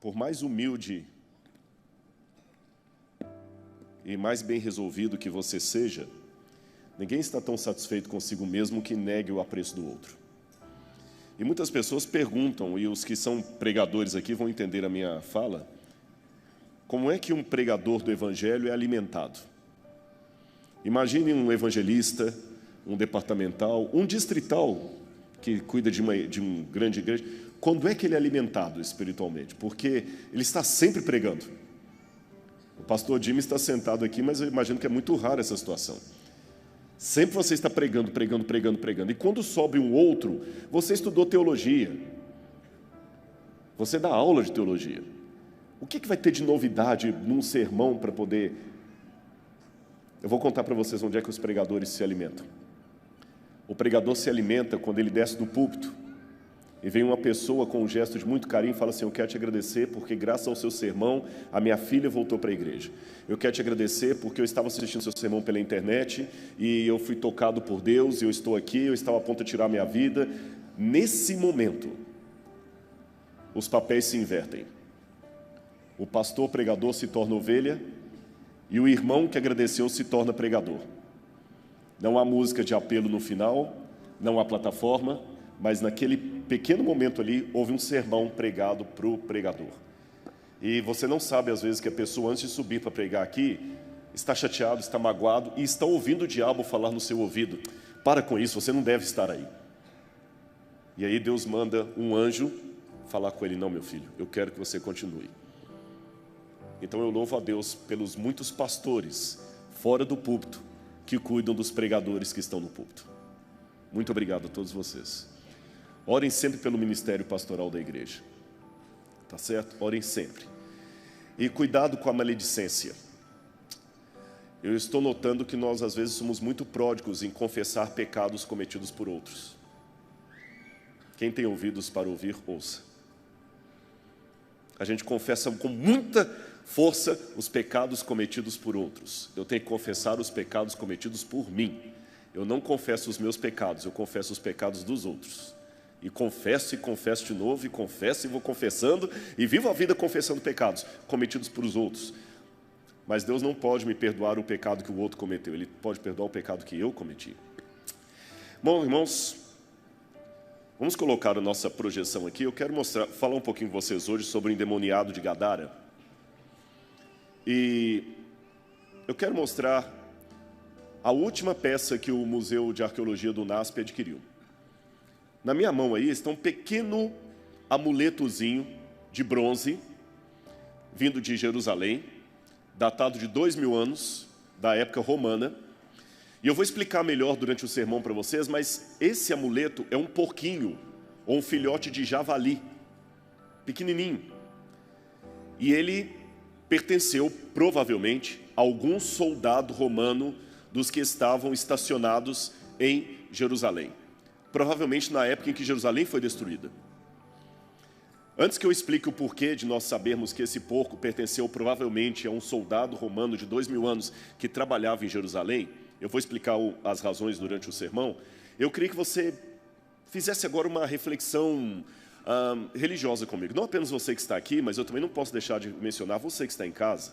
por mais humilde e mais bem resolvido que você seja, ninguém está tão satisfeito consigo mesmo que negue o apreço do outro. E muitas pessoas perguntam, e os que são pregadores aqui vão entender a minha fala, como é que um pregador do Evangelho é alimentado? Imagine um evangelista, um departamental, um distrital que cuida de uma grande igreja. Quando é que ele é alimentado espiritualmente? Porque ele está sempre pregando. O pastor Jimmy está sentado aqui, mas eu imagino que é muito raro essa situação. Sempre você está pregando. E quando sobe um outro, você estudou teologia. Você dá aula de teologia. O que vai ter de novidade num sermão para poder... Eu vou contar para vocês onde é que os pregadores se alimentam. O pregador se alimenta quando ele desce do púlpito e vem uma pessoa com um gesto de muito carinho e fala assim: eu quero te agradecer porque graças ao seu sermão a minha filha voltou para a igreja. Eu quero te agradecer porque eu estava assistindo seu sermão pela internet e eu fui tocado por Deus e eu estou aqui, eu estava a ponto de tirar a minha vida. Nesse momento, os papéis se invertem. O pastor pregador se torna ovelha e o irmão que agradeceu se torna pregador. Não há música de apelo no final, não há plataforma, mas naquele pequeno momento ali, houve um sermão pregado para o pregador. E você não sabe, às vezes, que a pessoa, antes de subir para pregar aqui, está chateado, está magoado e está ouvindo o diabo falar no seu ouvido: para com isso, você não deve estar aí. E aí Deus manda um anjo falar com ele: não, meu filho, eu quero que você continue. Então eu louvo a Deus pelos muitos pastores fora do púlpito que cuidam dos pregadores que estão no púlpito. Muito obrigado a todos vocês. Orem sempre pelo ministério pastoral da igreja. Tá certo? Orem sempre. E cuidado com a maledicência. Eu estou notando que nós às vezes somos muito pródigos em confessar pecados cometidos por outros. Quem tem ouvidos para ouvir, ouça. A gente confessa com muita força os pecados cometidos por outros. Eu tenho que confessar os pecados cometidos por mim. Eu não confesso os meus pecados, eu confesso os pecados dos outros. E confesso de novo, e confesso e vou confessando, e vivo a vida confessando pecados cometidos por os outros. Mas Deus não pode me perdoar o pecado que o outro cometeu, Ele pode perdoar o pecado que eu cometi. Bom, irmãos, vamos colocar a nossa projeção aqui. Eu quero falar um pouquinho com vocês hoje sobre o endemoniado de Gadara. E eu quero mostrar a última peça que o Museu de Arqueologia do NASP adquiriu. Na minha mão aí está um pequeno amuletozinho de bronze, vindo de Jerusalém, datado de 2000 anos, da época romana. E eu vou explicar melhor durante o sermão para vocês, mas esse amuleto é um porquinho, ou um filhote de javali, pequenininho. E ele pertenceu, provavelmente, a algum soldado romano dos que estavam estacionados em Jerusalém. Provavelmente na época em que Jerusalém foi destruída. Antes que eu explique o porquê de nós sabermos que esse porco pertenceu provavelmente a um soldado romano de 2000 anos que trabalhava em Jerusalém, eu vou explicar as razões durante o sermão. Eu queria que você fizesse agora uma reflexão religiosa comigo. Não apenas você que está aqui, mas eu também não posso deixar de mencionar você que está em casa,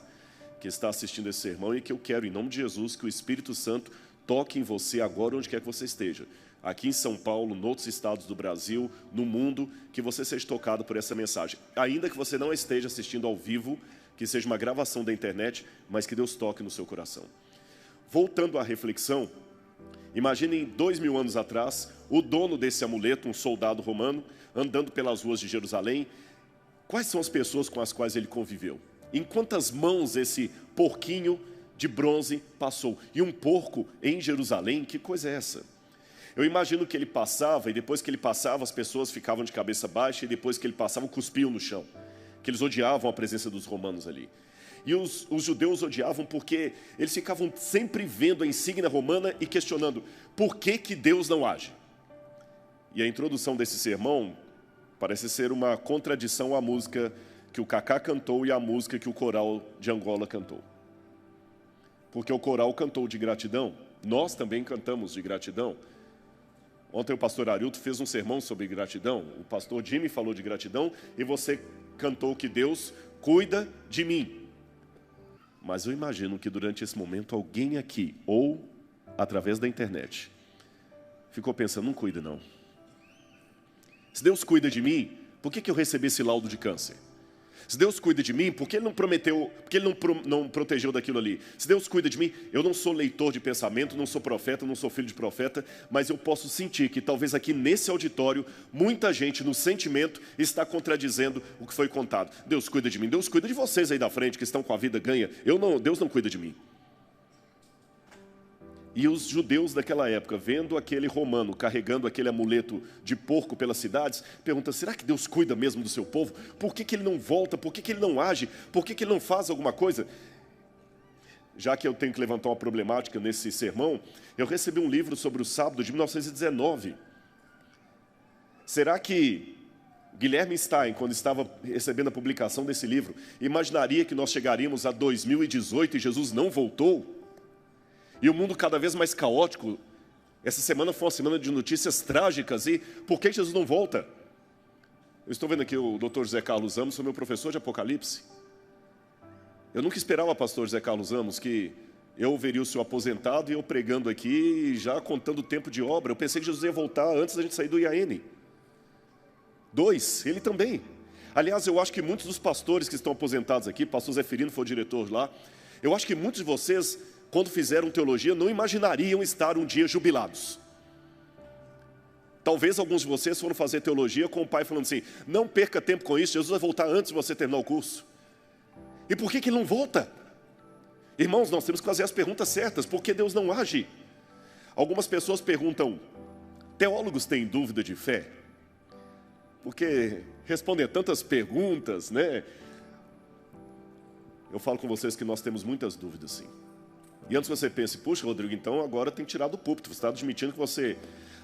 que está assistindo esse sermão, e que eu quero, em nome de Jesus, que o Espírito Santo toque em você agora, onde quer que você esteja. Aqui em São Paulo, em outros estados do Brasil, no mundo, que você seja tocado por essa mensagem. Ainda que você não esteja assistindo ao vivo, que seja uma gravação da internet, mas que Deus toque no seu coração. Voltando à reflexão, imaginem 2000 anos atrás, o dono desse amuleto, um soldado romano, andando pelas ruas de Jerusalém. Quais são as pessoas com as quais ele conviveu? Em quantas mãos esse porquinho de bronze passou? E um porco em Jerusalém, que coisa é essa? Eu imagino que ele passava, e depois que ele passava, as pessoas ficavam de cabeça baixa, e depois que ele passava, cuspiam no chão. Que eles odiavam a presença dos romanos ali. E os judeus odiavam porque eles ficavam sempre vendo a insígnia romana e questionando: por que Deus não age? E a introdução desse sermão parece ser uma contradição à música que o Kaká cantou e à música que o coral de Angola cantou. Porque o coral cantou de gratidão, nós também cantamos de gratidão, Ontem o pastor Arilton fez um sermão sobre gratidão. O pastor Jimmy falou de gratidão e você cantou que Deus cuida de mim. Mas eu imagino que durante esse momento alguém aqui, ou através da internet, ficou pensando, não cuida não. Se Deus cuida de mim, por que eu recebi esse laudo de câncer? Se Deus cuida de mim, por que Ele não prometeu, por que Ele não protegeu daquilo ali? Se Deus cuida de mim, eu não sou leitor de pensamento, não sou profeta, não sou filho de profeta, mas eu posso sentir que talvez aqui nesse auditório, muita gente no sentimento está contradizendo o que foi contado. Deus cuida de mim, Deus cuida de vocês aí da frente que estão com a vida ganha. Deus não cuida de mim. E os judeus daquela época, vendo aquele romano carregando aquele amuleto de porco pelas cidades, perguntam, será que Deus cuida mesmo do seu povo? Por que Ele não volta? Por que Ele não age? Por que Ele não faz alguma coisa? Já que eu tenho que levantar uma problemática nesse sermão, eu recebi um livro sobre o sábado de 1919. Será que Guilherme Stein, quando estava recebendo a publicação desse livro, imaginaria que nós chegaríamos a 2018 e Jesus não voltou? E o mundo cada vez mais caótico. Essa semana foi uma semana de notícias trágicas. E por que Jesus não volta? Eu estou vendo aqui o Dr. José Carlos Amos, sou meu professor de Apocalipse. Eu nunca esperava, pastor José Carlos Amos, que eu veria o senhor aposentado e eu pregando aqui, já contando o tempo de obra. Eu pensei que Jesus ia voltar antes da gente sair do IAN. 2, ele também. Aliás, eu acho que muitos dos pastores que estão aposentados aqui, pastor Zeferino foi o diretor lá, eu acho que muitos de vocês, quando fizeram teologia, não imaginariam estar um dia jubilados. Talvez alguns de vocês foram fazer teologia com o pai falando assim, não perca tempo com isso, Jesus vai voltar antes de você terminar o curso. E por que Ele não volta? Irmãos, nós temos que fazer as perguntas certas, por que Deus não age? Algumas pessoas perguntam, teólogos têm dúvida de fé? Porque responder tantas perguntas, né? Eu falo com vocês que nós temos muitas dúvidas, sim. E antes que você pense, puxa, Rodrigo, então agora tem que tirar do púlpito. Você está admitindo que você...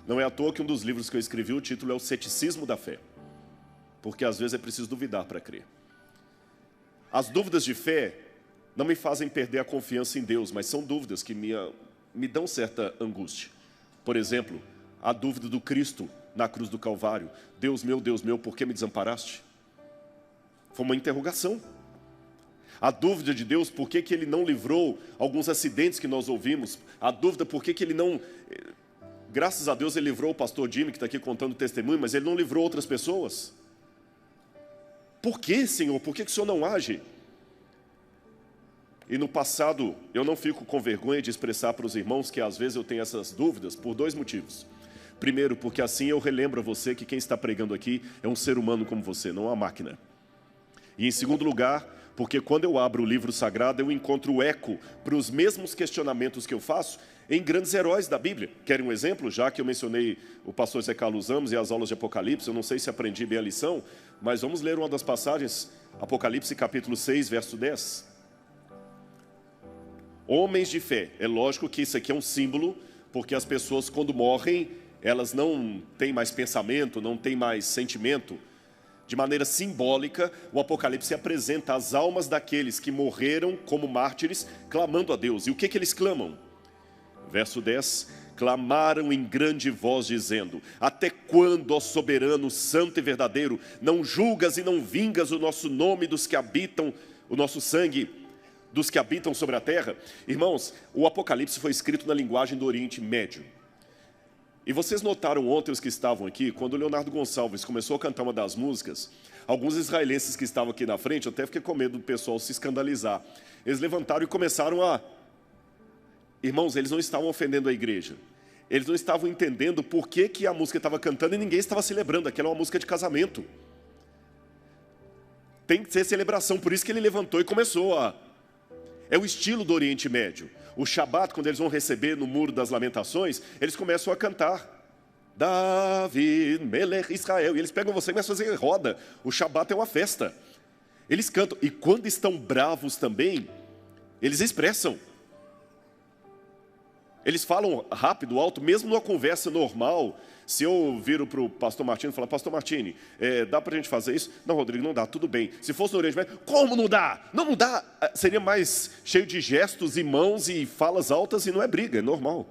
Não é à toa que um dos livros que eu escrevi, o título é O Ceticismo da Fé. Porque às vezes é preciso duvidar para crer. As dúvidas de fé não me fazem perder a confiança em Deus, mas são dúvidas que me dão certa angústia. Por exemplo, a dúvida do Cristo na cruz do Calvário. Deus meu, por que me desamparaste? Foi uma interrogação. A dúvida de Deus, por que Ele não livrou alguns acidentes que nós ouvimos. A dúvida, por que Ele não... Graças a Deus Ele livrou o pastor Jimmy, que está aqui contando testemunho, mas Ele não livrou outras pessoas. Por que, Senhor? Por que o Senhor não age? E no passado, eu não fico com vergonha de expressar para os irmãos que às vezes eu tenho essas dúvidas por 2 motivos. Primeiro, porque assim eu relembro a você que quem está pregando aqui é um ser humano como você, não uma máquina. E em segundo lugar, porque quando eu abro o livro sagrado, eu encontro eco para os mesmos questionamentos que eu faço em grandes heróis da Bíblia. Querem um exemplo? Já que eu mencionei o pastor Zé Carlos Amos e as aulas de Apocalipse, eu não sei se aprendi bem a lição, mas vamos ler uma das passagens, Apocalipse capítulo 6, verso 10. Homens de fé. É lógico que isso aqui é um símbolo, porque as pessoas quando morrem, elas não têm mais pensamento, não têm mais sentimento. De maneira simbólica, o Apocalipse apresenta as almas daqueles que morreram como mártires, clamando a Deus. E o que eles clamam? Verso 10, clamaram em grande voz, dizendo, até quando, ó soberano, santo e verdadeiro, não julgas e não vingas o nosso nome dos que habitam, o nosso sangue, dos que habitam sobre a terra? Irmãos, o Apocalipse foi escrito na linguagem do Oriente Médio. E vocês notaram ontem, os que estavam aqui, quando o Leonardo Gonçalves começou a cantar uma das músicas, alguns israelenses que estavam aqui na frente, eu até fiquei com medo do pessoal se escandalizar. Eles levantaram e começaram a... Irmãos, eles não estavam ofendendo a igreja. Eles não estavam entendendo por que a música estava cantando e ninguém estava celebrando. Aquela é uma música de casamento. Tem que ser celebração, por isso que ele levantou e começou a... É o estilo do Oriente Médio. O Shabat, quando eles vão receber no Muro das Lamentações, eles começam a cantar. David, Melech, Israel. E eles pegam você e começam a fazer roda. O Shabat é uma festa. Eles cantam. E quando estão bravos também, eles expressam. Eles falam rápido, alto, mesmo numa conversa normal. Se eu viro para o pastor Martini e falar, pastor Martini, dá para a gente fazer isso? Não, Rodrigo, não dá, tudo bem. Se fosse no Oriente Médio, como não dá? Não dá. Seria mais cheio de gestos e mãos e falas altas e não é briga, é normal.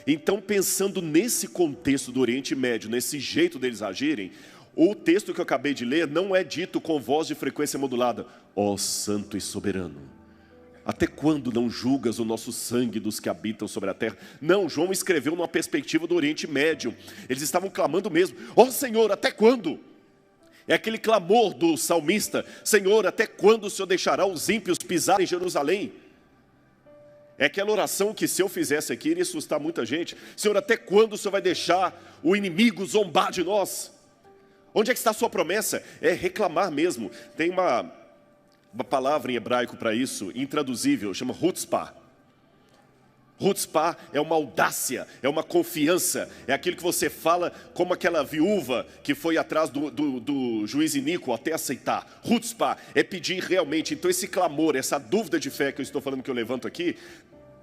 Então, pensando nesse contexto do Oriente Médio, nesse jeito deles agirem, o texto que eu acabei de ler não é dito com voz de frequência modulada: ó santo e soberano, até quando não julgas o nosso sangue dos que habitam sobre a terra? Não, João escreveu numa perspectiva do Oriente Médio. Eles estavam clamando mesmo: ó Senhor, até quando? É aquele clamor do salmista: Senhor, até quando o Senhor deixará os ímpios pisar em Jerusalém? É aquela oração que, se eu fizesse aqui, iria assustar muita gente. Senhor, até quando o Senhor vai deixar o inimigo zombar de nós? Onde é que está a sua promessa? É reclamar mesmo. Tem uma palavra em hebraico para isso, intraduzível, chama chutzpah. Chutzpah é uma audácia, é uma confiança, é aquilo que você fala como aquela viúva que foi atrás do juiz iníquo até aceitar. Chutzpah é pedir realmente. Então esse clamor, essa dúvida de fé que eu estou falando, que eu levanto aqui,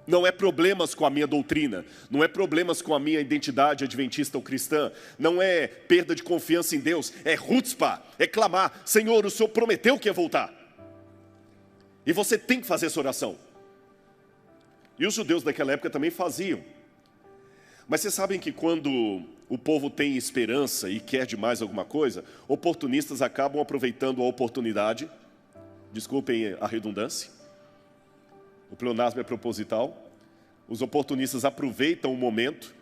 não é problemas com a minha doutrina, não é problemas com a minha identidade adventista ou cristã, não é perda de confiança em Deus, é chutzpah, é clamar: Senhor, o Senhor prometeu que ia voltar. E você tem que fazer essa oração. E os judeus daquela época também faziam. Mas vocês sabem que quando o povo tem esperança e quer demais alguma coisa, oportunistas acabam aproveitando a oportunidade, desculpem a redundância, o pleonasmo é proposital, os oportunistas aproveitam o momento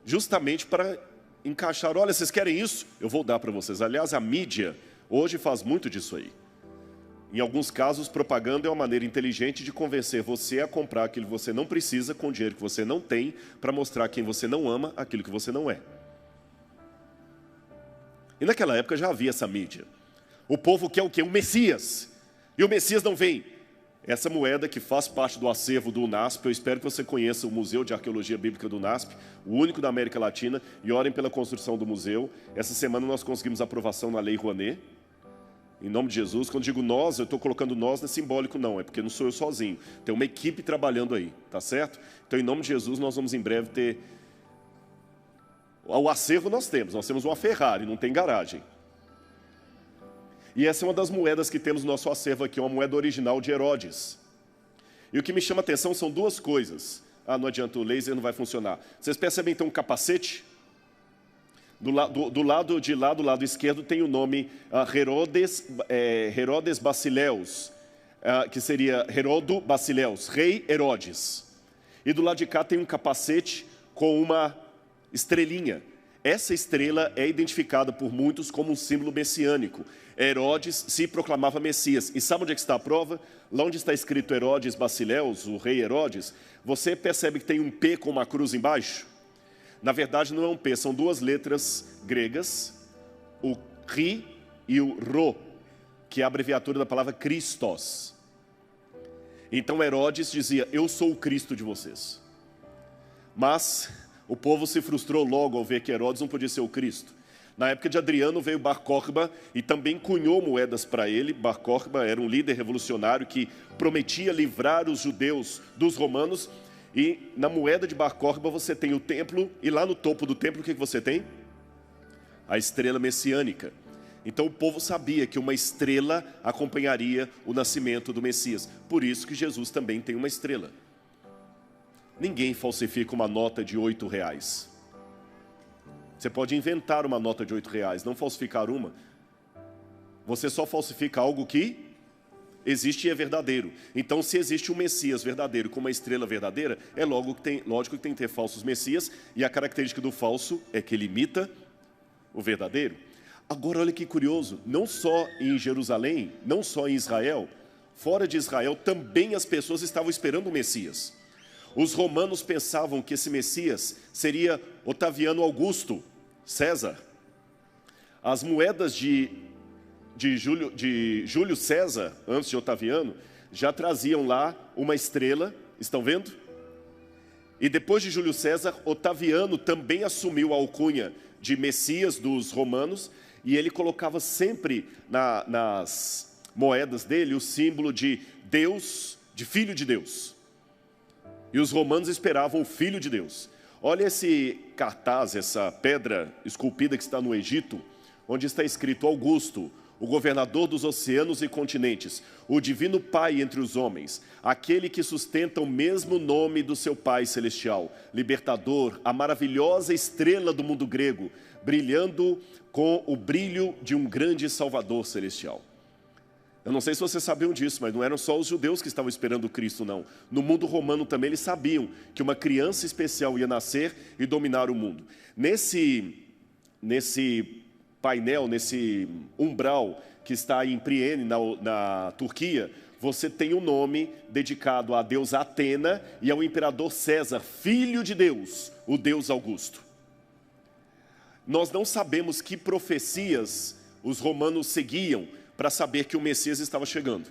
justamente para encaixar: olha, vocês querem isso? Eu vou dar para vocês. Aliás, a mídia hoje faz muito disso aí. Em alguns casos, propaganda é uma maneira inteligente de convencer você a comprar aquilo que você não precisa com o dinheiro que você não tem, para mostrar quem você não ama aquilo que você não é. E naquela época já havia essa mídia. O povo quer o quê? Um Messias. E o Messias não vem. Essa moeda que faz parte do acervo do UNASP, eu espero que você conheça o Museu de Arqueologia Bíblica do UNASP, o único da América Latina, e orem pela construção do museu. Essa semana nós conseguimos aprovação na Lei Rouanet, em nome de Jesus. Quando digo nós, eu estou colocando nós, não é simbólico não, é porque não sou eu sozinho, tem uma equipe trabalhando aí, tá certo? Então, em nome de Jesus, nós vamos em breve ter... O acervo nós temos uma Ferrari, não tem garagem. E essa é uma das moedas que temos no nosso acervo aqui, uma moeda original de Herodes. E o que me chama a atenção são duas coisas. Ah, não adianta, o laser não vai funcionar. Vocês percebem então um capacete? Do lado de lá, do lado esquerdo, tem o nome Herodes Basileus, que seria Herodo Basileus, rei Herodes. E do lado de cá tem um capacete com uma estrelinha. Essa estrela é identificada por muitos como um símbolo messiânico. Herodes se proclamava Messias. E sabe onde é que está a prova? Lá onde está escrito Herodes Basileus, o rei Herodes, você percebe que tem um P com uma cruz embaixo? Na verdade não é um P, são duas letras gregas, o Ri e o Ro, que é a abreviatura da palavra Christos. Então Herodes dizia: eu sou o Cristo de vocês. Mas o povo se frustrou logo ao ver que Herodes não podia ser o Cristo. Na época de Adriano veio Bar Corba e também cunhou moedas para ele. Bar Corba era um líder revolucionário que prometia livrar os judeus dos romanos. E na moeda de Bar Corba você tem o templo, e lá no topo do templo o que você tem? A estrela messiânica. Então o povo sabia que uma estrela acompanharia o nascimento do Messias. Por isso que Jesus também tem uma estrela. Ninguém falsifica uma nota de R$8. Você pode inventar uma nota de R$8, não falsificar uma. Você só falsifica algo que existe e é verdadeiro. Então, se existe um Messias verdadeiro com uma estrela verdadeira, é lógico que tem que ter falsos Messias, e a característica do falso é que ele imita o verdadeiro. Agora, olha que curioso, não só em Jerusalém, não só em Israel, fora de Israel também as pessoas estavam esperando o Messias. Os romanos pensavam que esse Messias seria Otaviano Augusto, César. As moedas de Júlio César, antes de Otaviano, já traziam lá uma estrela, estão vendo? E depois de Júlio César, Otaviano também assumiu a alcunha de Messias dos romanos, e ele colocava sempre nas moedas dele o símbolo de Deus, de Filho de Deus. E os romanos esperavam o Filho de Deus. Olha esse cartaz, essa pedra esculpida que está no Egito, onde está escrito Augusto, o governador dos oceanos e continentes, o divino Pai entre os homens, aquele que sustenta o mesmo nome do seu Pai celestial, libertador, a maravilhosa estrela do mundo grego, brilhando com o brilho de um grande Salvador celestial. Eu não sei se vocês sabiam disso, mas não eram só os judeus que estavam esperando Cristo, não. No mundo romano também eles sabiam que uma criança especial ia nascer e dominar o mundo. Nesse painel, nesse umbral que está em Priene, na Turquia, você tem um nome dedicado à deusa Atena e ao imperador César, filho de Deus, o Deus Augusto. Nós não sabemos que profecias os romanos seguiam para saber que o Messias estava chegando.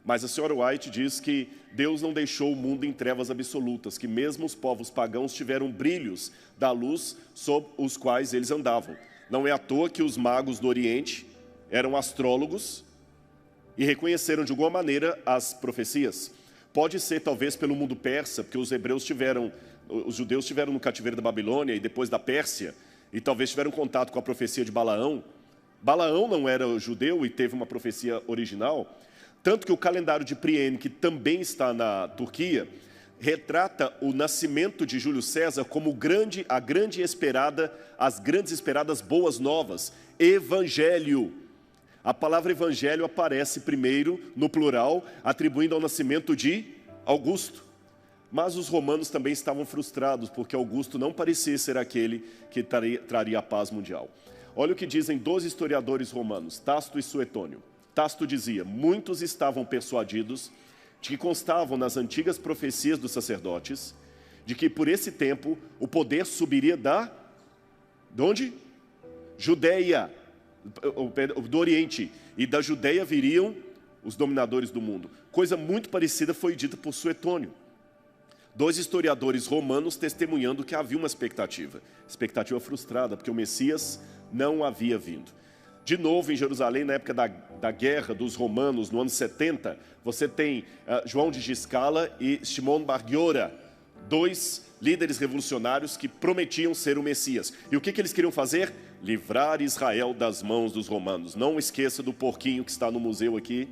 Mas a senhora White diz que Deus não deixou o mundo em trevas absolutas, que mesmo os povos pagãos tiveram brilhos da luz sob os quais eles andavam. Não é à toa que os magos do Oriente eram astrólogos e reconheceram de alguma maneira as profecias. Pode ser talvez pelo mundo persa, porque os judeus tiveram no cativeiro da Babilônia e depois da Pérsia, e talvez tiveram contato com a profecia de Balaão. Balaão não era judeu e teve uma profecia original, tanto que o calendário de Priene, que também está na Turquia, retrata o nascimento de Júlio César como as grandes esperadas boas novas, evangelho. A palavra evangelho aparece primeiro no plural, atribuindo ao nascimento de Augusto. Mas os romanos também estavam frustrados, porque Augusto não parecia ser aquele que traria a paz mundial. Olha o que dizem 2 historiadores romanos, Tácito e Suetônio. Tácito dizia: muitos estavam persuadidos de que constavam nas antigas profecias dos sacerdotes, de que por esse tempo o poder subiria de onde? Judéia, do Oriente, e da Judéia viriam os dominadores do mundo. Coisa muito parecida foi dita por Suetônio. 2 historiadores romanos testemunhando que havia uma expectativa frustrada, porque o Messias não havia vindo. De novo, em Jerusalém, na época da guerra dos romanos, no ano 70, você tem João de Giscala e Shimon Bar Giora, 2 líderes revolucionários que prometiam ser o Messias. E o que eles queriam fazer? Livrar Israel das mãos dos romanos. Não esqueça do porquinho que está no museu aqui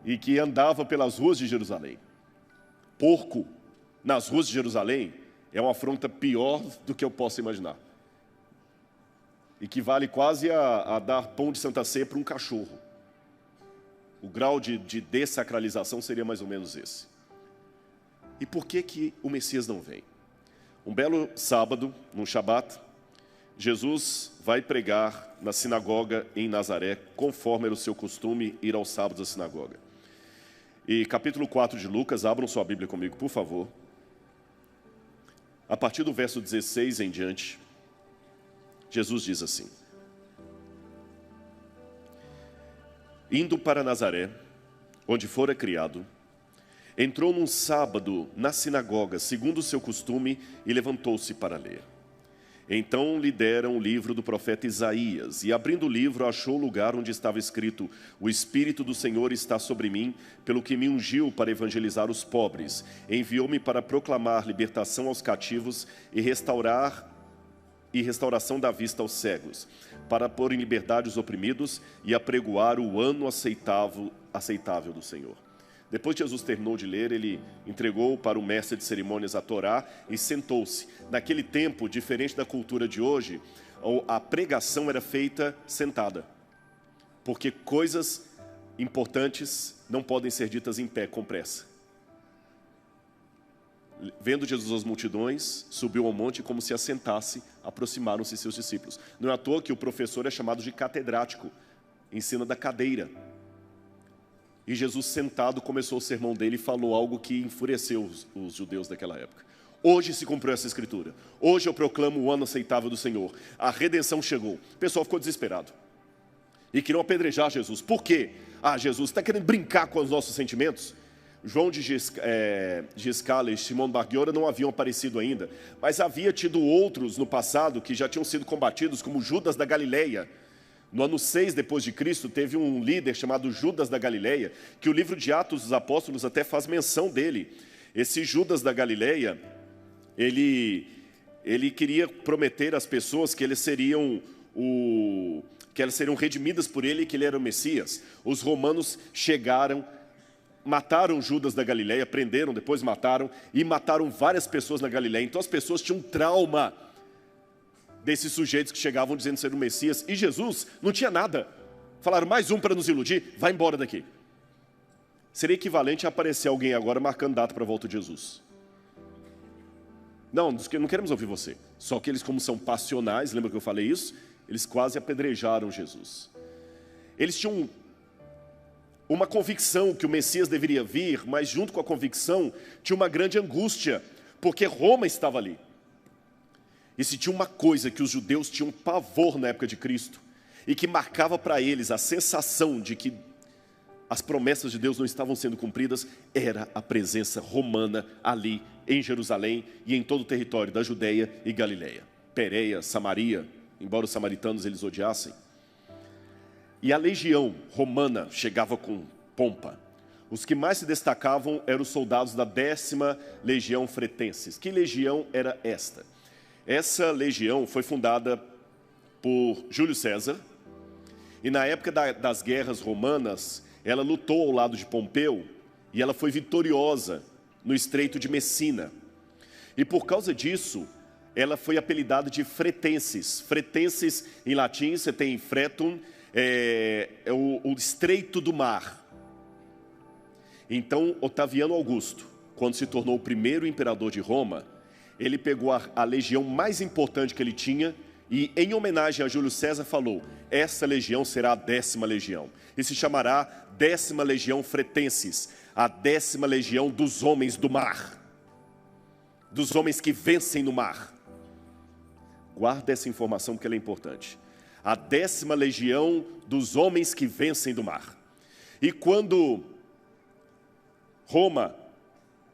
e que andava pelas ruas de Jerusalém. Porco nas ruas de Jerusalém é uma afronta pior do que eu posso imaginar. E que vale quase a dar pão de Santa Ceia para um cachorro. O grau de dessacralização seria mais ou menos esse. E por que o Messias não vem? Um belo sábado, num Shabat, Jesus vai pregar na sinagoga em Nazaré, conforme era o seu costume ir aos sábados à sinagoga. E capítulo 4 de Lucas, abram sua Bíblia comigo, por favor. A partir do verso 16 em diante, Jesus diz assim: indo para Nazaré, onde fora criado, entrou num sábado na sinagoga, segundo o seu costume, e levantou-se para ler. Então lhe deram o livro do profeta Isaías, e abrindo o livro, achou o lugar onde estava escrito: o Espírito do Senhor está sobre mim, pelo que me ungiu para evangelizar os pobres, enviou-me para proclamar libertação aos cativos e restauração da vista aos cegos, para pôr em liberdade os oprimidos e apregoar o ano aceitável do Senhor. Depois que Jesus terminou de ler, ele entregou para o mestre de cerimônias a Torá e sentou-se. Naquele tempo, diferente da cultura de hoje, a pregação era feita sentada, porque coisas importantes não podem ser ditas em pé, com pressa. Vendo Jesus as multidões, subiu ao monte e, como se assentasse, aproximaram-se seus discípulos. Não é à toa que o professor é chamado de catedrático, ensina da cadeira. E Jesus, sentado, começou o sermão dele e falou algo que enfureceu os judeus daquela época. Hoje se cumpriu essa escritura. Hoje eu proclamo o ano aceitável do Senhor. A redenção chegou. O pessoal ficou desesperado. E queriam apedrejar Jesus. Por quê? Jesus está querendo brincar com os nossos sentimentos? João de Giscala e Shimon Bar Giora não haviam aparecido ainda, mas havia tido outros no passado que já tinham sido combatidos, como Judas da Galileia. No ano 6 depois de Cristo, teve um líder chamado Judas da Galileia, que o livro de Atos dos Apóstolos até faz menção dele. Esse Judas da Galileia, ele queria prometer às pessoas que eles seriam que elas seriam redimidas por ele e que ele era o Messias. Os romanos chegaram, mataram Judas da Galileia, prenderam, depois mataram, e mataram várias pessoas na Galileia. Então as pessoas tinham trauma desses sujeitos que chegavam dizendo ser o Messias, e Jesus não tinha nada. Falaram, mais um para nos iludir, vai embora daqui. Seria equivalente a aparecer alguém agora marcando data para a volta de Jesus. Não queremos ouvir você. Só que eles, como são passionais, lembra que eu falei isso? Eles quase apedrejaram Jesus. Eles tinham uma convicção que o Messias deveria vir, mas junto com a convicção tinha uma grande angústia, porque Roma estava ali. E se tinha uma coisa que os judeus tinham pavor na época de Cristo, e que marcava para eles a sensação de que as promessas de Deus não estavam sendo cumpridas, era a presença romana ali em Jerusalém e em todo o território da Judeia e Galileia. Pérea, Samaria, embora os samaritanos eles odiassem. E a legião romana chegava com pompa. Os que mais se destacavam eram os soldados da 10ª Legião Fretenses. Que legião era esta? Essa legião foi fundada por Júlio César, e na época das guerras romanas, ela lutou ao lado de Pompeu, e ela foi vitoriosa no Estreito de Messina. E por causa disso, ela foi apelidada de Fretenses. Fretenses, em latim, você tem fretum, é o Estreito do Mar. Então, Otaviano Augusto, quando se tornou o primeiro imperador de Roma, ele pegou a legião mais importante que ele tinha e, em homenagem a Júlio César, falou, essa legião será a 10ª legião. E se chamará 10ª Legião Fretenses, a 10ª legião dos homens do mar. Dos homens que vencem no mar. Guarda essa informação porque ela é importante. A 10ª legião dos homens que vencem do mar. E quando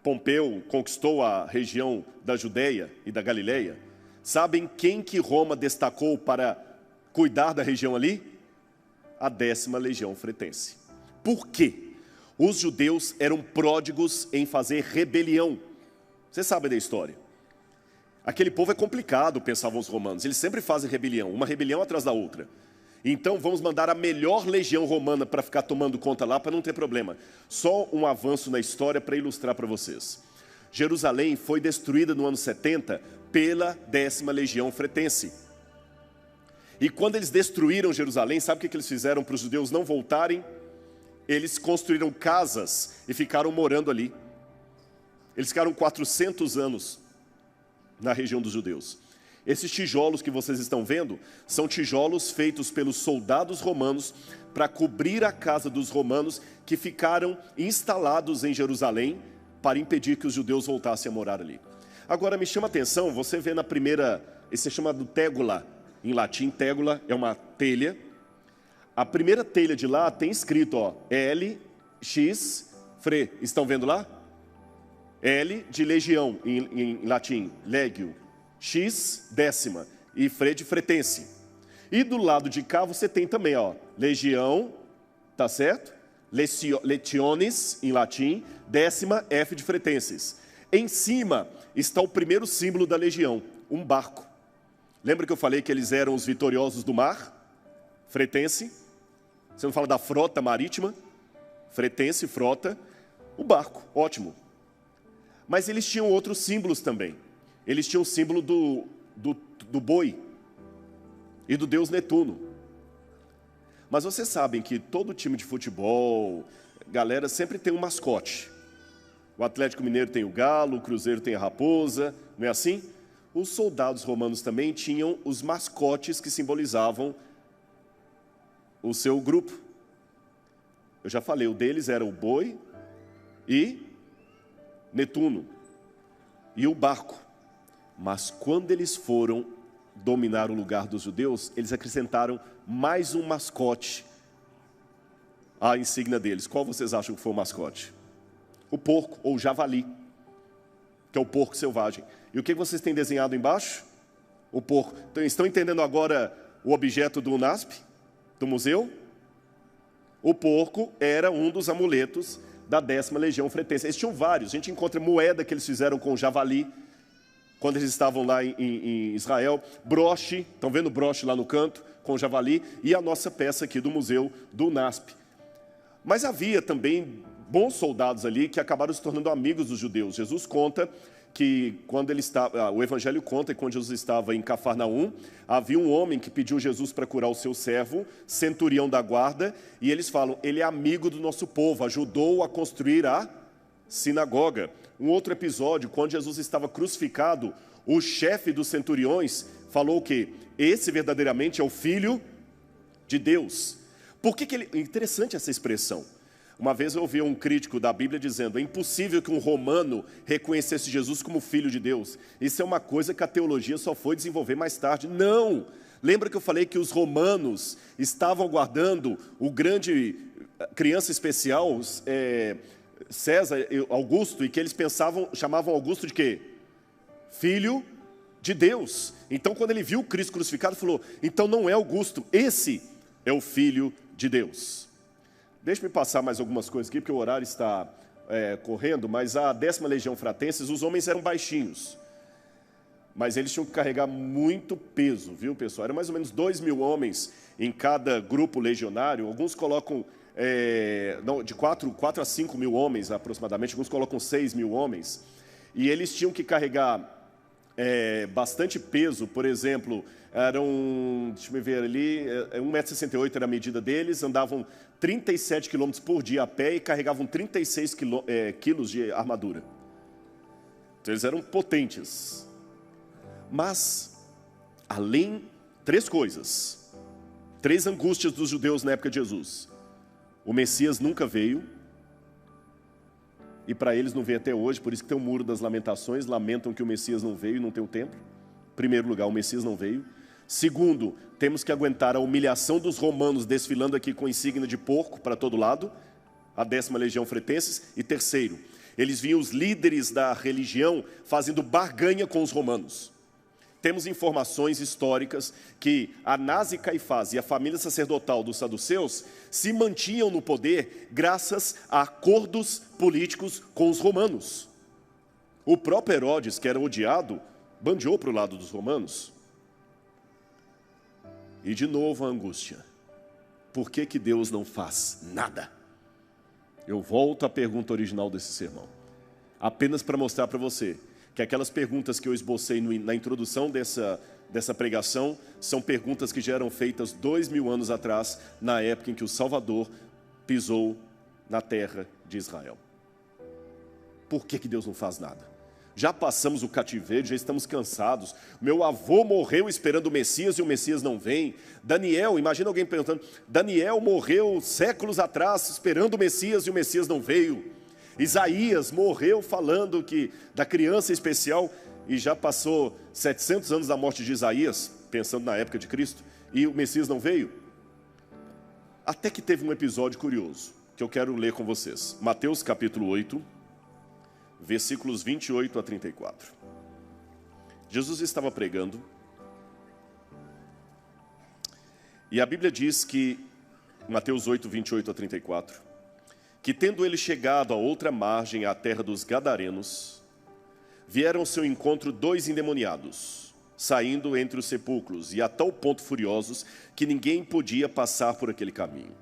Pompeu conquistou a região da Judeia e da Galileia, sabem quem que Roma destacou para cuidar da região ali? A 10ª Legião Fretense. Por quê? Os judeus eram pródigos em fazer rebelião. Você sabe da história. Aquele povo é complicado, pensavam os romanos. Eles sempre fazem rebelião, uma rebelião atrás da outra. Então vamos mandar a melhor legião romana para ficar tomando conta lá, para não ter problema. Só um avanço na história para ilustrar para vocês. Jerusalém foi destruída no ano 70 pela 10ª Legião Fretense. E quando eles destruíram Jerusalém, sabe o que eles fizeram para os judeus não voltarem? Eles construíram casas e ficaram morando ali. Eles ficaram 400 anos na região dos judeus. Esses tijolos que vocês estão vendo, são tijolos feitos pelos soldados romanos para cobrir a casa dos romanos que ficaram instalados em Jerusalém para impedir que os judeus voltassem a morar ali. Agora me chama a atenção, você vê na primeira, esse é chamado tégula, em latim tégula é uma telha. A primeira telha de lá tem escrito, ó, L, X, Fre, estão vendo lá? L de legião em latim, legio. X, 10ª, e Fre de fretense. E do lado de cá você tem também, ó, legião, tá certo? Letiones, em latim, 10ª, F de fretenses. Em cima está o primeiro símbolo da legião, um barco. Lembra que eu falei que eles eram os vitoriosos do mar? Fretense. Você não fala da frota marítima? Fretense, frota. O barco, ótimo. Mas eles tinham outros símbolos também. Eles tinham o símbolo do boi e do deus Netuno. Mas vocês sabem que todo time de futebol, galera, sempre tem um mascote. O Atlético Mineiro tem o galo, o Cruzeiro tem a raposa, não é assim? Os soldados romanos também tinham os mascotes que simbolizavam o seu grupo. Eu já falei, o deles era o boi e Netuno e o barco. Mas quando eles foram dominar o lugar dos judeus, eles acrescentaram mais um mascote à insígnia deles. Qual vocês acham que foi o mascote? O porco, ou o javali, que é o porco selvagem. E o que vocês têm desenhado embaixo? O porco. Então, estão entendendo agora o objeto do UNASP, do museu? O porco era um dos amuletos da 10ª Legião Fretense. Eles tinham vários. A gente encontra moeda que eles fizeram com o javali. quando eles estavam lá em Israel, broche, estão vendo o broche lá no canto, com o javali, e a nossa peça aqui do Museu do NASP. Mas havia também bons soldados ali que acabaram se tornando amigos dos judeus. Jesus conta que quando ele estava, o Evangelho conta que quando Jesus estava em Cafarnaum, havia um homem que pediu Jesus para curar o seu servo, centurião da guarda, e eles falam, ele é amigo do nosso povo, ajudou a construir a sinagoga. Um outro episódio, quando Jesus estava crucificado, o chefe dos centuriões falou que esse verdadeiramente é o Filho de Deus. Por que ele... Interessante essa expressão. Uma vez eu ouvi um crítico da Bíblia dizendo, é impossível que um romano reconhecesse Jesus como Filho de Deus. Isso é uma coisa que a teologia só foi desenvolver mais tarde. Não! Lembra que eu falei que os romanos estavam guardando o grande criança especial, César Augusto, e que eles chamavam Augusto de quê? Filho de Deus. Então, quando ele viu Cristo crucificado, falou, então não é Augusto, esse é o Filho de Deus. Deixa-me passar mais algumas coisas aqui, porque o horário está correndo, mas a 10ª Legião Fratenses, os homens eram baixinhos, mas eles tinham que carregar muito peso, viu, pessoal? Eram mais ou menos 2.000 homens em cada grupo legionário. Alguns colocam de 4 a 5 mil homens aproximadamente, alguns colocam 6.000 homens, e eles tinham que carregar bastante peso. Por exemplo, eram, deixa eu ver ali, 1,68 m era a medida deles, andavam 37 km por dia a pé e carregavam 36 quilos de armadura. Então eles eram potentes. Mas, além, 3 coisas, 3 angústias dos judeus na época de Jesus. O Messias nunca veio, e para eles não veio até hoje, por isso que tem o Muro das Lamentações, lamentam que o Messias não veio e não tem o templo. Em primeiro lugar, o Messias não veio. Segundo, temos que aguentar a humilhação dos romanos desfilando aqui com insígnia de porco para todo lado, a 10ª Legião Fretenses. E terceiro, eles viam os líderes da religião fazendo barganha com os romanos. Temos informações históricas que Anás e Caifás e a família sacerdotal dos saduceus se mantinham no poder graças a acordos políticos com os romanos. O próprio Herodes, que era odiado, bandeou para o lado dos romanos. E de novo a angústia. Por que Deus não faz nada? Eu volto à pergunta original desse sermão. Apenas para mostrar para você que aquelas perguntas que eu esbocei na introdução dessa pregação são perguntas que já eram feitas 2.000 anos atrás, na época em que o Salvador pisou na terra de Israel. Por que Deus não faz nada? Já passamos o cativeiro, já estamos cansados. Meu avô morreu esperando o Messias e o Messias não vem. Daniel, imagina alguém perguntando, Daniel morreu séculos atrás esperando o Messias e o Messias não veio. Isaías morreu falando da criança especial, e já passou 700 anos da morte de Isaías, pensando na época de Cristo, e o Messias não veio. Até que teve um episódio curioso, que eu quero ler com vocês. Mateus capítulo 8, versículos 28 a 34. Jesus estava pregando, e a Bíblia diz que, Mateus 8, 28 a 34, que tendo ele chegado a outra margem, à terra dos Gadarenos, vieram ao seu encontro 2 endemoniados, saindo entre os sepulcros, e a tal ponto furiosos, que ninguém podia passar por aquele caminho.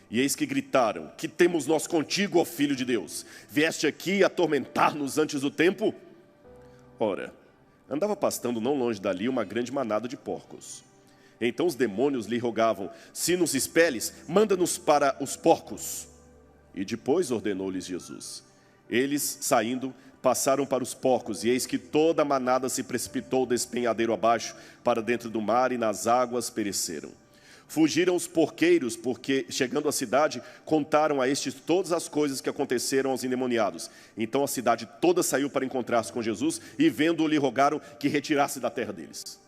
E eis que gritaram, que temos nós contigo, ó Filho de Deus? Vieste aqui atormentar-nos antes do tempo? Ora, andava pastando não longe dali uma grande manada de porcos. Então os demônios lhe rogavam, se nos expeles, manda-nos para os porcos. E depois ordenou-lhes Jesus. Eles, saindo, passaram para os porcos, e eis que toda a manada se precipitou despenhadeiro abaixo, para dentro do mar, e nas águas pereceram. Fugiram os porqueiros, porque, chegando à cidade, contaram a estes todas as coisas que aconteceram aos endemoniados. Então a cidade toda saiu para encontrar-se com Jesus, e vendo-o lhe rogaram que retirasse da terra deles.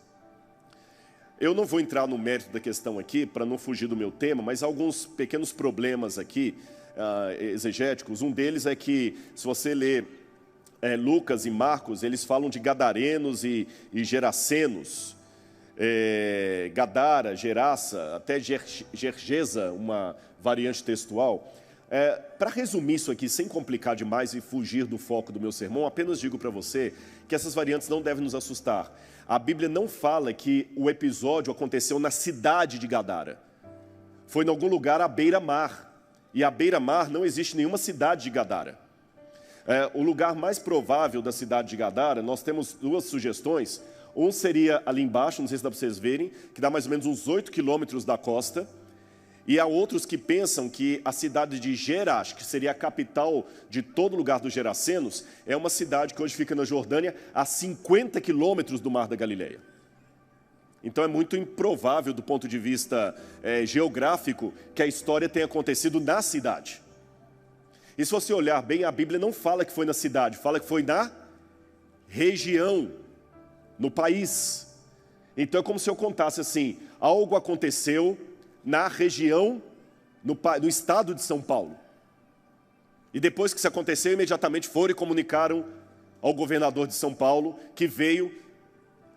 Eu não vou entrar no mérito da questão aqui, para não fugir do meu tema, mas há alguns pequenos problemas aqui, exegéticos. Um deles é que, se você ler Lucas e Marcos, eles falam de gadarenos e gerasenos, Gadara, Gerasa, até Gergesa, uma variante textual. Para resumir isso aqui, sem complicar demais e fugir do foco do meu sermão, apenas digo para você que essas variantes não devem nos assustar. A Bíblia não fala que o episódio aconteceu na cidade de Gadara. Foi em algum lugar à beira-mar. E à beira-mar não existe nenhuma cidade de Gadara. O lugar mais provável da cidade de Gadara, nós temos duas sugestões. Um seria ali embaixo, não sei se dá para vocês verem, que dá mais ou menos uns 8 quilômetros da costa. E há outros que pensam que a cidade de Gerash, que seria a capital de todo o lugar dos Gerasenos, é uma cidade que hoje fica na Jordânia, a 50 quilômetros do Mar da Galileia. Então é muito improvável, do ponto de vista geográfico, que a história tenha acontecido na cidade. E se você olhar bem, a Bíblia não fala que foi na cidade, fala que foi na região, no país. Então é como se eu contasse assim, algo aconteceu na região, no estado de São Paulo. E depois que isso aconteceu, imediatamente foram e comunicaram ao governador de São Paulo, que veio.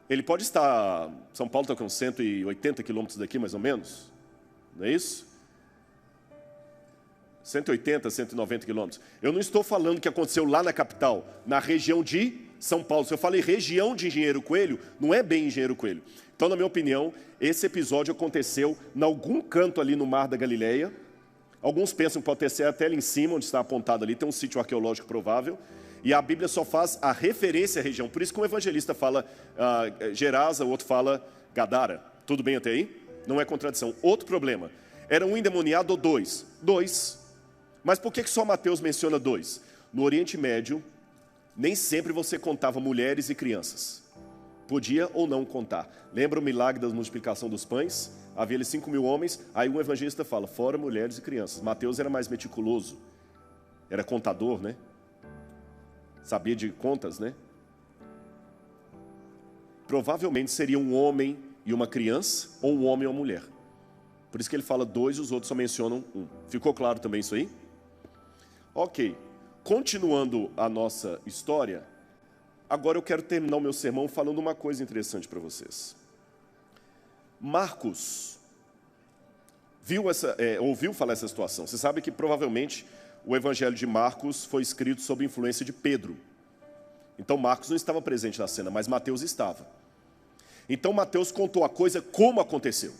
Ele pode estar, São Paulo está com 180 quilômetros daqui, mais ou menos, não é isso? 180, 190 quilômetros. Eu não estou falando que aconteceu lá na capital, na região de São Paulo. Se eu falei região de Engenheiro Coelho, não é bem Engenheiro Coelho. Então, na minha opinião, esse episódio aconteceu em algum canto ali no Mar da Galileia. Alguns pensam que pode ser até ali em cima, onde está apontado ali, tem um sítio arqueológico provável. E a Bíblia só faz a referência à região. Por isso que um evangelista fala Gerasa, o outro fala Gadara. Tudo bem até aí? Não é contradição. Outro problema. Era um endemoniado ou dois? Dois. Mas por que só Mateus menciona dois? No Oriente Médio, nem sempre você contava mulheres e crianças. Podia ou não contar. Lembra o milagre da multiplicação dos pães? Havia ali 5.000 homens, aí um evangelista fala, fora mulheres e crianças. Mateus era mais meticuloso. Era contador, né? Sabia de contas, né? Provavelmente seria um homem e uma criança, ou um homem e uma mulher. Por isso que ele fala dois, os outros só mencionam um. Ficou claro também isso aí? Ok. Continuando a nossa história, agora eu quero terminar o meu sermão falando uma coisa interessante para vocês. Marcos ouviu falar essa situação. Você sabe que provavelmente o Evangelho de Marcos foi escrito sob influência de Pedro. Então Marcos não estava presente na cena, mas Mateus estava. Então Mateus contou a coisa como aconteceu.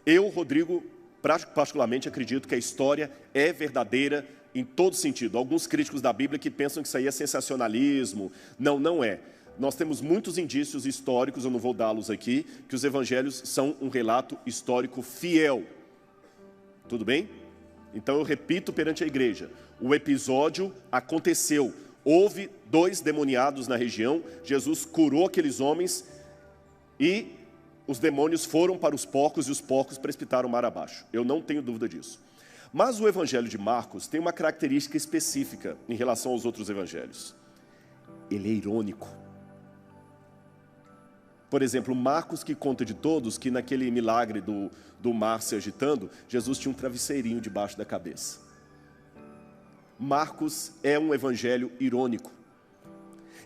Eu, Rodrigo, particularmente acredito que a história é verdadeira em todo sentido. Alguns críticos da Bíblia que pensam que isso aí é sensacionalismo. Não, não é. Nós temos muitos indícios históricos, eu não vou dá-los aqui, que os evangelhos são um relato histórico fiel. Tudo bem? Então eu repito perante a igreja, o episódio aconteceu. Houve 2 demoniados na região, Jesus curou aqueles homens e os demônios foram para os porcos e os porcos precipitaram o mar abaixo. Eu não tenho dúvida disso. Mas o evangelho de Marcos tem uma característica específica em relação aos outros evangelhos. Ele é irônico. Por exemplo, Marcos que conta de todos que naquele milagre do mar se agitando, Jesus tinha um travesseirinho debaixo da cabeça. Marcos é um evangelho irônico.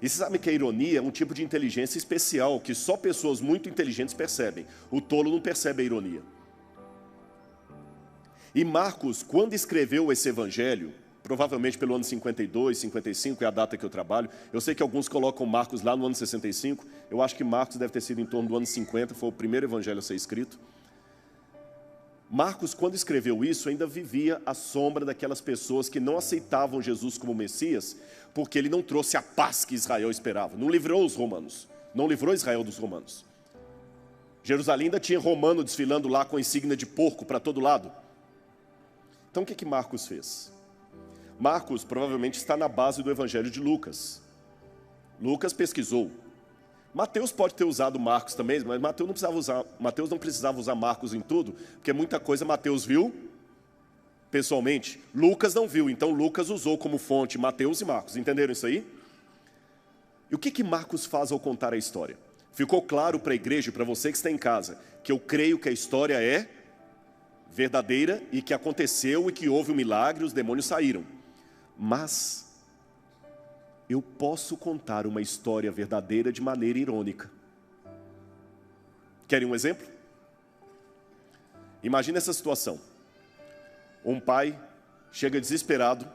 E você sabe que a ironia é um tipo de inteligência especial que só pessoas muito inteligentes percebem. O tolo não percebe a ironia. E Marcos, quando escreveu esse evangelho, provavelmente pelo ano 52, 55, é a data que eu trabalho. Eu sei que alguns colocam Marcos lá no ano 65. Eu acho que Marcos deve ter sido em torno do ano 50, foi o primeiro evangelho a ser escrito. Marcos, quando escreveu isso, ainda vivia à sombra daquelas pessoas que não aceitavam Jesus como Messias, porque ele não trouxe a paz que Israel esperava. Não livrou os romanos, não livrou Israel dos romanos. Jerusalém ainda tinha romano desfilando lá com insígnia de porco para todo lado. Então o que Marcos fez? Marcos provavelmente está na base do evangelho de Lucas. Lucas pesquisou. Mateus pode ter usado Marcos também, mas Mateus não precisava usar Marcos em tudo, porque muita coisa Mateus viu pessoalmente. Lucas não viu, então Lucas usou como fonte Mateus e Marcos. Entenderam isso aí? E o que Marcos faz ao contar a história? Ficou claro para a igreja e para você que está em casa, que eu creio que a história é verdadeira e que aconteceu e que houve um milagre e os demônios saíram. Mas eu posso contar uma história verdadeira de maneira irônica. Querem um exemplo? Imagina essa situação. Um pai chega desesperado,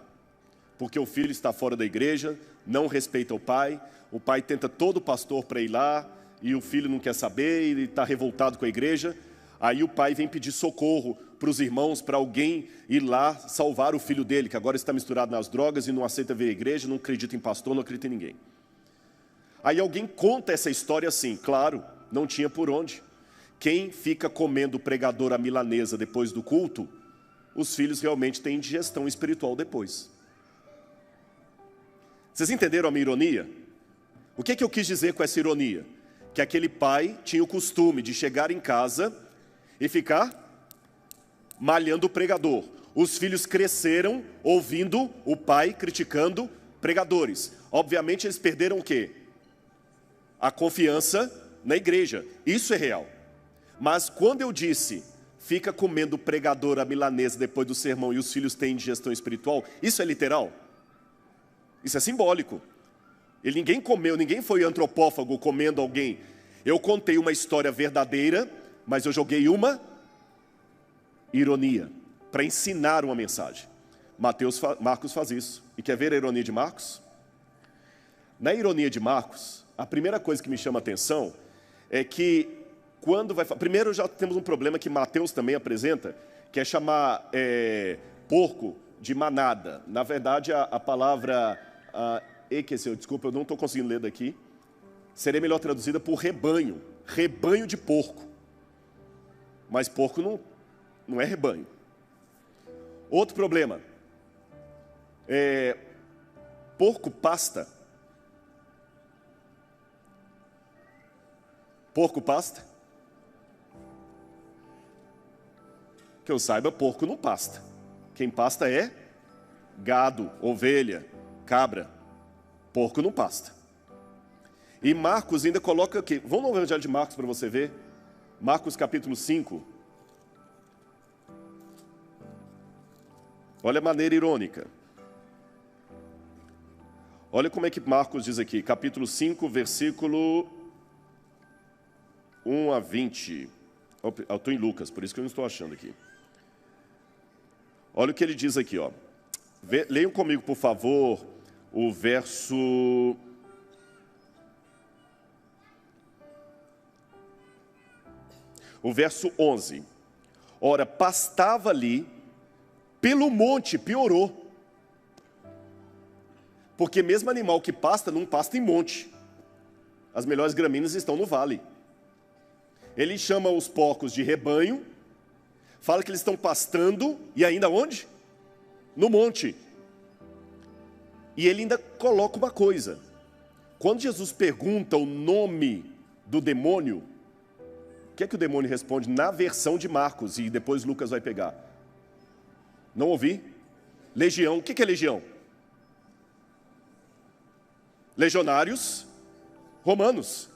porque o filho está fora da igreja, não respeita o pai tenta todo pastor para ir lá, e o filho não quer saber, ele está revoltado com a igreja. Aí o pai vem pedir socorro para os irmãos, para alguém ir lá salvar o filho dele, que agora está misturado nas drogas e não aceita ver a igreja, não acredita em pastor, não acredita em ninguém. Aí alguém conta essa história assim, claro, não tinha por onde. Quem fica comendo pregador à milanesa depois do culto, os filhos realmente têm indigestão espiritual depois. Vocês entenderam a minha ironia? O que eu quis dizer com essa ironia? Que aquele pai tinha o costume de chegar em casa e ficar malhando o pregador. Os filhos cresceram ouvindo o pai criticando pregadores. Obviamente eles perderam o quê? A confiança na igreja. Isso é real. Mas quando eu disse, fica comendo pregador à milanesa depois do sermão e os filhos têm indigestão espiritual, isso é literal? Isso é simbólico. Ninguém comeu, ninguém foi antropófago comendo alguém. Eu contei uma história verdadeira, mas eu joguei uma ironia, para ensinar uma mensagem. Marcos faz isso. E quer ver a ironia de Marcos? Na ironia de Marcos, a primeira coisa que me chama a atenção é que quando vai... Primeiro já temos um problema que Mateus também apresenta, que é chamar porco de manada. Na verdade, a palavra... desculpa, eu não estou conseguindo ler daqui. Seria melhor traduzida por rebanho. Rebanho de porco. Mas porco não é rebanho. Outro problema. Porco pasta. Porco pasta? Que eu saiba, porco não pasta. Quem pasta é gado, ovelha, cabra. Porco não pasta. E Marcos ainda coloca aqui. Vamos no Evangelho de Marcos para você ver. Marcos capítulo 5. Olha a maneira irônica. Olha como é que Marcos diz aqui. Capítulo 5, versículo 1 a 20. Eu estou em Lucas, por isso que eu não estou achando aqui. Olha o que ele diz aqui, ó. Leiam comigo, por favor, o verso... O verso 11. Ora, pastava ali pelo monte, piorou. Porque mesmo animal que pasta, não pasta em monte. As melhores gramíneas estão no vale. Ele chama os porcos de rebanho, fala que eles estão pastando, e ainda onde? No monte. E ele ainda coloca uma coisa. Quando Jesus pergunta o nome do demônio, o que é que o demônio responde na versão de Marcos, e depois Lucas vai pegar? Não ouvi? Legião. O que é legião? Legionários romanos.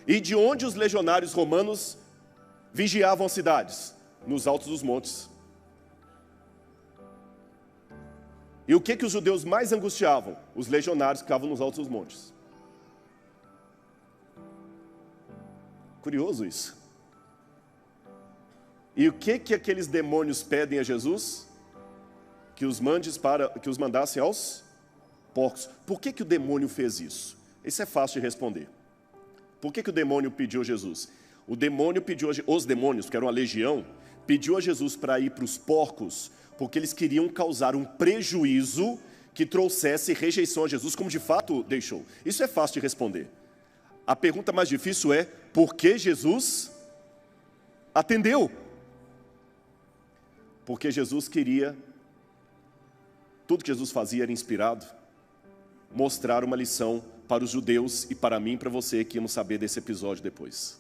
E de onde os legionários romanos vigiavam as cidades? Nos altos dos montes. E o que os judeus mais angustiavam? Os legionários que ficavam nos altos dos montes. Curioso isso. E o que aqueles demônios pedem a Jesus? Que os mandasse aos porcos. Por que o demônio fez isso? Isso é fácil de responder. Por que o demônio pediu a Jesus? O demônio pediu, os demônios, que eram uma legião, pediu a Jesus para ir para os porcos, porque eles queriam causar um prejuízo que trouxesse rejeição a Jesus, como de fato deixou. Isso é fácil de responder. A pergunta mais difícil é, por que Jesus atendeu? Porque Jesus queria, tudo que Jesus fazia era inspirado, mostrar uma lição para os judeus e para mim e para você que íamos saber desse episódio depois.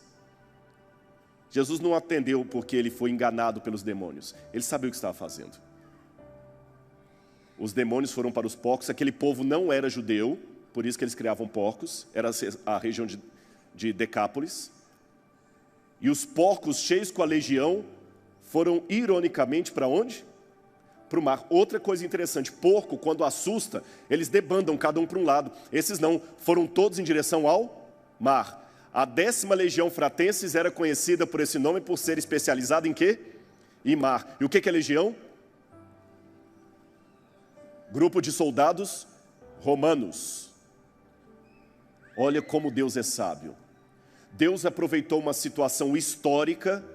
Jesus não atendeu porque ele foi enganado pelos demônios. Ele sabia o que estava fazendo. Os demônios foram para os porcos. Aquele povo não era judeu, por isso que eles criavam porcos. Era a região de Decápolis. E os porcos cheios com a legião foram ironicamente para onde? Para o mar. Outra coisa interessante, porco, quando assusta, eles debandam cada um para um lado. Esses não, foram todos em direção ao mar. A 10ª Legião Fratensis era conhecida por esse nome por ser especializada em quê? Em mar. E o que é legião? Grupo de soldados romanos. Olha como Deus é sábio. Deus aproveitou uma situação histórica,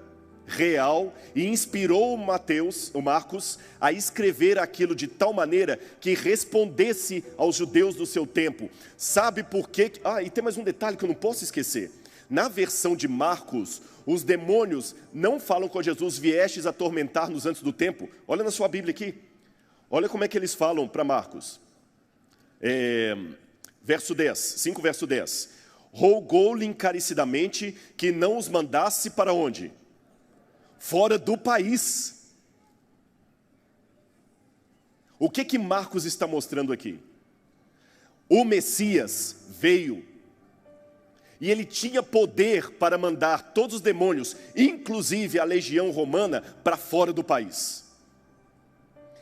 real, e inspirou o Marcos a escrever aquilo de tal maneira que respondesse aos judeus do seu tempo. Sabe por quê? E tem mais um detalhe que eu não posso esquecer. Na versão de Marcos, os demônios não falam com Jesus: viestes atormentar-nos antes do tempo. Olha na sua Bíblia aqui. Olha como é que eles falam para Marcos. Verso 10, 5 verso 10. Rogou-lhe encarecidamente que não os mandasse para onde? Fora do país. O que Marcos está mostrando aqui? O Messias veio e ele tinha poder para mandar todos os demônios, inclusive a legião romana, para fora do país.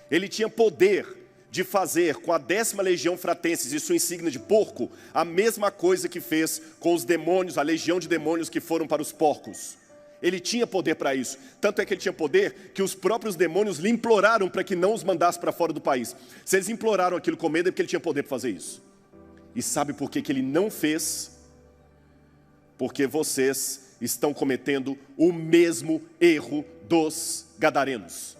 Ele tinha poder de fazer com a 10ª legião fratenses e sua insígnia de porco a mesma coisa que fez com os demônios, a legião de demônios que foram para os porcos. Ele tinha poder para isso. Tanto é que ele tinha poder que os próprios demônios lhe imploraram para que não os mandasse para fora do país. Se eles imploraram aquilo com medo, é porque ele tinha poder para fazer isso. E sabe por que ele não fez? Porque vocês estão cometendo o mesmo erro dos gadarenos.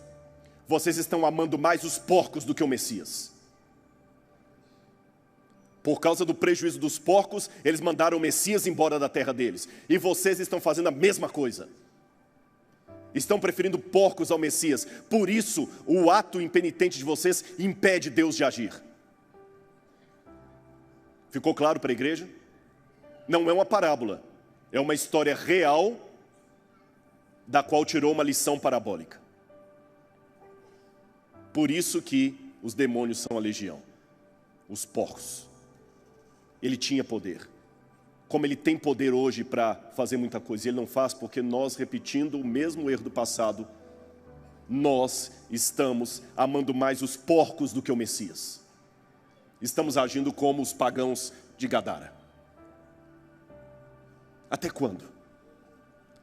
Vocês estão amando mais os porcos do que o Messias. Por causa do prejuízo dos porcos, eles mandaram o Messias embora da terra deles. E vocês estão fazendo a mesma coisa. Estão preferindo porcos ao Messias. Por isso, o ato impenitente de vocês impede Deus de agir. Ficou claro para a igreja? Não é uma parábola. É uma história real, da qual tirou uma lição parabólica. Por isso que os demônios são a legião. Os porcos. Ele tinha poder. Como ele tem poder hoje para fazer muita coisa, e ele não faz porque nós, repetindo o mesmo erro do passado, nós estamos amando mais os porcos do que o Messias. Estamos agindo como os pagãos de Gadara. Até quando?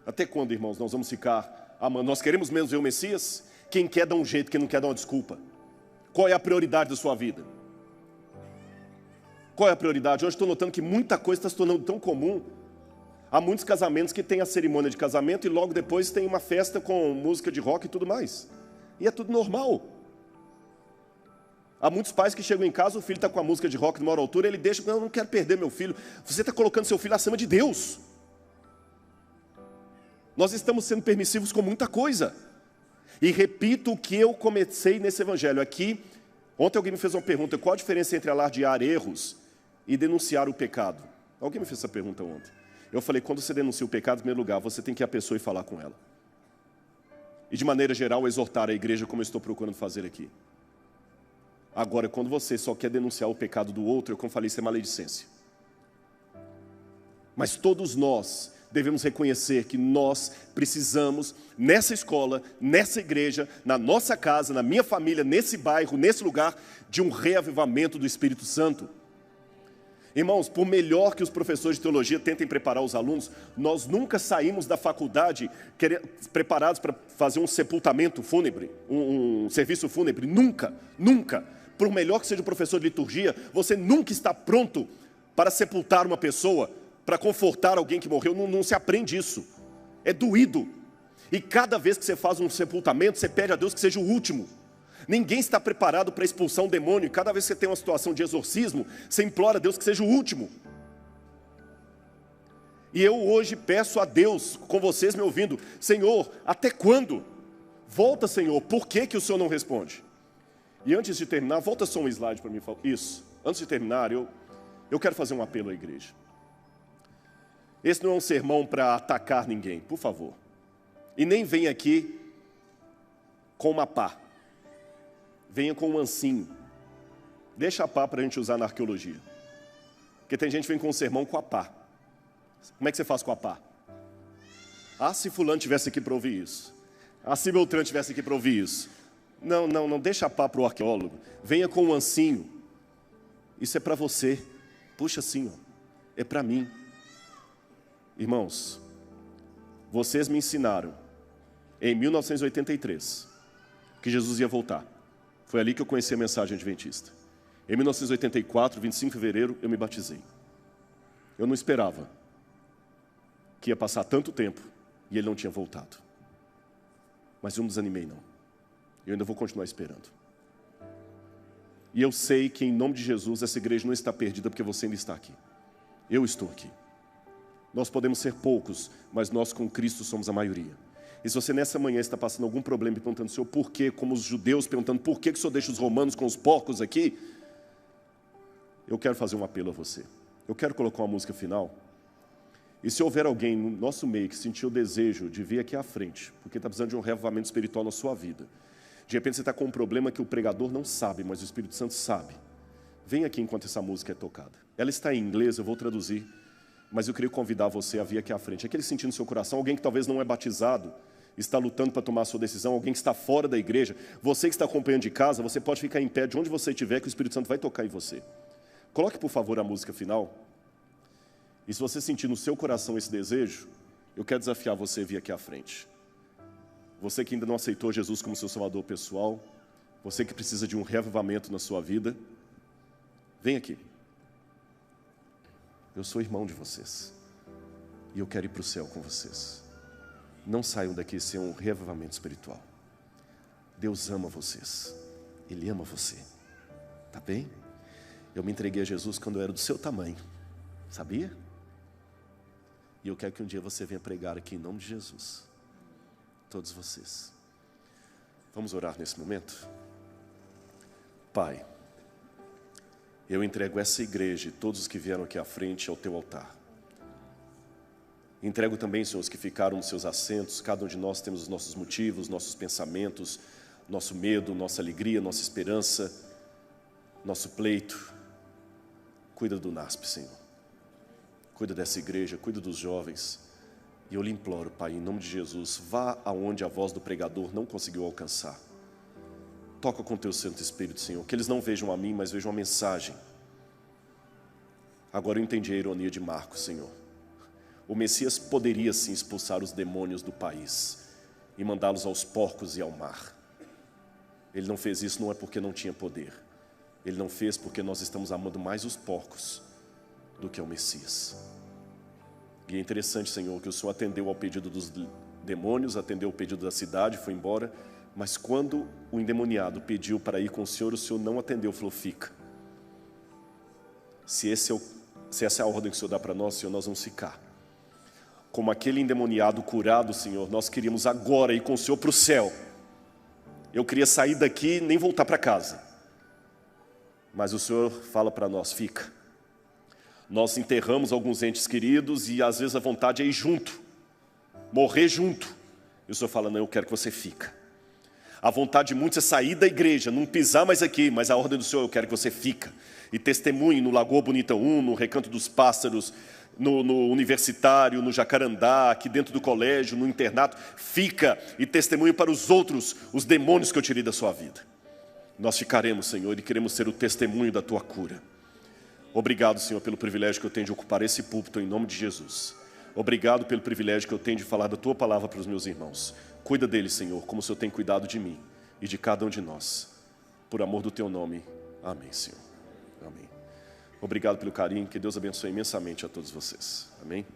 Até quando, irmãos, nós vamos ficar amando? Nós queremos mesmo ver o Messias? Quem quer dá um jeito, quem não quer dá uma desculpa. Qual é a prioridade da sua vida? Qual é a prioridade? Hoje estou notando que muita coisa está se tornando tão comum. Há muitos casamentos que têm a cerimônia de casamento e logo depois tem uma festa com música de rock e tudo mais. E é tudo normal. Há muitos pais que chegam em casa, o filho está com a música de rock de maior altura, ele deixa: eu não quero perder meu filho. Você está colocando seu filho acima de Deus. Nós estamos sendo permissivos com muita coisa. E repito o que eu comecei nesse evangelho aqui. Ontem alguém me fez uma pergunta: qual a diferença entre alardear erros e denunciar o pecado? Alguém me fez essa pergunta ontem. Eu falei: quando você denuncia o pecado, em primeiro lugar, você tem que ir à pessoa e falar com ela. E de maneira geral, exortar a igreja, como eu estou procurando fazer aqui. Agora, quando você só quer denunciar o pecado do outro, como eu falei, isso é maledicência. Mas todos nós devemos reconhecer que nós precisamos, nessa escola, nessa igreja, na nossa casa, na minha família, nesse bairro, nesse lugar, de um reavivamento do Espírito Santo. Irmãos, por melhor que os professores de teologia tentem preparar os alunos, nós nunca saímos da faculdade preparados para fazer um sepultamento fúnebre, um serviço fúnebre. Nunca, nunca. Por melhor que seja o professor de liturgia, você nunca está pronto para sepultar uma pessoa, para confortar alguém que morreu. Não se aprende isso. É doído. E cada vez que você faz um sepultamento, você pede a Deus que seja o último. Ninguém está preparado para expulsar um demônio. E cada vez que você tem uma situação de exorcismo, você implora a Deus que seja o último. E eu hoje peço a Deus, com vocês me ouvindo: Senhor, até quando? Volta, Senhor, por que o Senhor não responde? E antes de terminar, volta só um slide para mim. Isso, antes de terminar, eu quero fazer um apelo à igreja. Esse não é um sermão para atacar ninguém, por favor. E nem venha aqui com uma pá. Venha com um ancinho. Deixa a pá para a gente usar na arqueologia. Porque tem gente que vem com um sermão com a pá. Como é que você faz com a pá? Se fulano tivesse aqui para ouvir isso. Se Beltrano tivesse aqui para ouvir isso. Não, deixa a pá para o arqueólogo. Venha com um ancinho. Isso é para você. Puxa assim, ó. É para mim. Irmãos, vocês me ensinaram em 1983 que Jesus ia voltar. Foi ali que eu conheci a mensagem adventista. Em 1984, 25 de fevereiro, eu me batizei. Eu não esperava que ia passar tanto tempo e ele não tinha voltado. Mas eu não desanimei, não. Eu ainda vou continuar esperando. E eu sei que, em nome de Jesus, essa igreja não está perdida porque você ainda está aqui. Eu estou aqui. Nós podemos ser poucos, mas nós com Cristo somos a maioria. E se você nessa manhã está passando algum problema e perguntando, Senhor, por quê? Como os judeus perguntando, por que o Senhor deixa os romanos com os porcos aqui? Eu quero fazer um apelo a você. Eu quero colocar uma música final. E se houver alguém no nosso meio que sentiu o desejo de vir aqui à frente, porque está precisando de um reavivamento espiritual na sua vida, de repente você está com um problema que o pregador não sabe, mas o Espírito Santo sabe, vem aqui enquanto essa música é tocada. Ela está em inglês, eu vou traduzir, mas eu queria convidar você a vir aqui à frente. Aquele sentindo no seu coração, alguém que talvez não é batizado, está lutando para tomar a sua decisão, alguém que está fora da igreja, você que está acompanhando de casa, você pode ficar em pé de onde você estiver, que o Espírito Santo vai tocar em você. Coloque, por favor, a música final. E se você sentir no seu coração esse desejo, eu quero desafiar você a vir aqui à frente. Você que ainda não aceitou Jesus como seu salvador pessoal, você que precisa de um reavivamento na sua vida, vem aqui. Eu sou irmão de vocês. E eu quero ir para o céu com vocês. Não saiam daqui sem um reavivamento espiritual. Deus ama vocês. Ele ama você. Tá bem? Eu me entreguei a Jesus quando eu era do seu tamanho. Sabia? E eu quero que um dia você venha pregar aqui em nome de Jesus. Todos vocês. Vamos orar nesse momento? Pai, eu entrego essa igreja e todos os que vieram aqui à frente ao teu altar. Entrego também, Senhor, os que ficaram nos seus assentos. Cada um de nós temos os nossos motivos, nossos pensamentos, nosso medo, nossa alegria, nossa esperança, nosso pleito. Cuida do NASP, Senhor. Cuida dessa igreja, cuida dos jovens. E eu lhe imploro, Pai, em nome de Jesus, vá aonde a voz do pregador não conseguiu alcançar. Toca com teu Santo Espírito, Senhor, que eles não vejam a mim, mas vejam a mensagem. Agora eu entendi a ironia de Marcos, Senhor. O Messias poderia sim expulsar os demônios do país e mandá-los aos porcos e ao mar. Ele não fez isso não é porque não tinha poder. Ele não fez porque nós estamos amando mais os porcos do que o Messias. E é interessante, Senhor, que o Senhor atendeu ao pedido dos demônios, atendeu ao pedido da cidade, foi embora, mas quando o endemoniado pediu para ir com o Senhor não atendeu, falou, fica. Se essa é a ordem que o Senhor dá para nós, Senhor, nós vamos ficar. Como aquele endemoniado curado, Senhor, nós queríamos agora ir com o Senhor para o céu. Eu queria sair daqui e nem voltar para casa. Mas o Senhor fala para nós, fica. Nós enterramos alguns entes queridos e às vezes a vontade é ir junto, morrer junto. E o Senhor fala, não, eu quero que você fica. A vontade de muitos é sair da igreja, não pisar mais aqui, mas a ordem do Senhor, eu quero que você fica. E testemunhe no Lagoa Bonita 1, no Recanto dos Pássaros, no universitário, no Jacarandá, aqui dentro do colégio, no internato. Fica e testemunhe para os outros os demônios que eu tirei da sua vida. Nós ficaremos, Senhor, e queremos ser o testemunho da tua cura. Obrigado, Senhor, pelo privilégio que eu tenho de ocupar esse púlpito em nome de Jesus. Obrigado pelo privilégio que eu tenho de falar da tua palavra para os meus irmãos. Cuida deles, Senhor, como o Senhor tem cuidado de mim e de cada um de nós. Por amor do teu nome. Amém, Senhor. Amém. Obrigado pelo carinho. Que Deus abençoe imensamente a todos vocês. Amém.